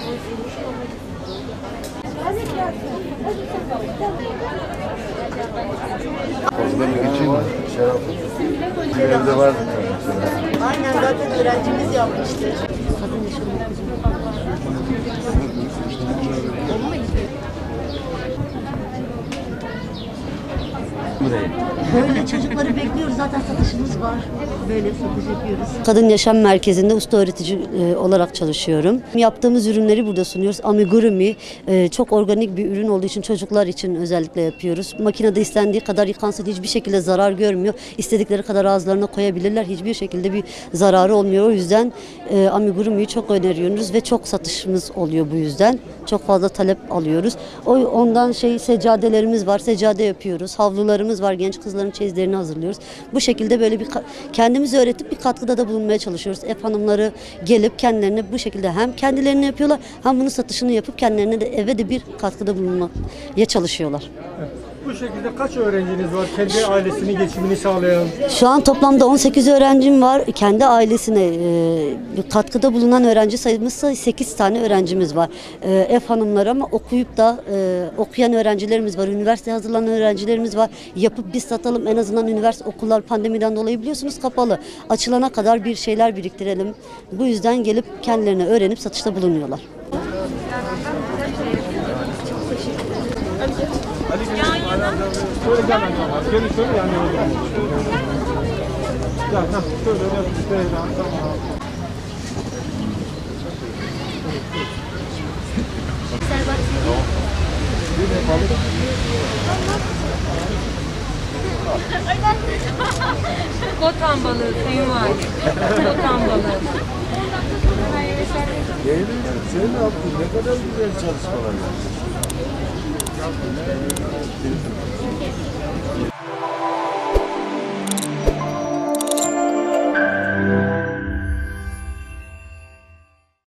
Fazla bir için şarap. Evde vardı. Aynen zaten öğrencimiz yapmıştı. Böyle çocukları bekliyoruz. Zaten satışımız var. Böyle satış yapıyoruz. Kadın Yaşam Merkezi'nde usta öğretici olarak çalışıyorum. Yaptığımız ürünleri burada sunuyoruz. Amigurumi çok organik bir ürün olduğu için çocuklar için özellikle yapıyoruz. Makinede istendiği kadar yıkansın, hiçbir şekilde zarar görmüyor. İstedikleri kadar ağızlarına koyabilirler. Hiçbir şekilde bir zararı olmuyor. O yüzden amigurumiyi çok öneriyoruz ve çok satışımız oluyor bu yüzden. Çok fazla talep alıyoruz. Ondan seccadelerimiz var. Seccade yapıyoruz. Havlularımız var. Genç kızların çeyizlerini hazırlıyoruz. Bu şekilde böyle bir kendimizi öğretip bir katkıda da bulunmaya çalışıyoruz. Ev hanımları gelip kendilerine bu şekilde hem kendilerini yapıyorlar hem bunun satışını yapıp kendilerine de eve de bir katkıda bulunmaya çalışıyorlar. Evet. Bu şekilde kaç öğrenciniz var? Kendi ailesinin geçimini sağlayan? Şu an toplamda 18 öğrencim var. Kendi ailesine katkıda bulunan öğrenci sayımız 8 tane öğrencimiz var. Ev hanımları ama okuyup da okuyan öğrencilerimiz var. Üniversiteye hazırlanan öğrencilerimiz var. Yapıp biz satalım, en azından üniversite okullar pandemiden dolayı biliyorsunuz kapalı. Açılana kadar bir şeyler biriktirelim. Bu yüzden gelip kendilerine öğrenip satışta bulunuyorlar. Şöyle gel tamam. Gelin şöyle yani. Gel şöyle tamam. Kotan balığı, sayın var. Kotan balığı. Sen ne yaptın? Ne kadar güzel çalışmalar yaptın.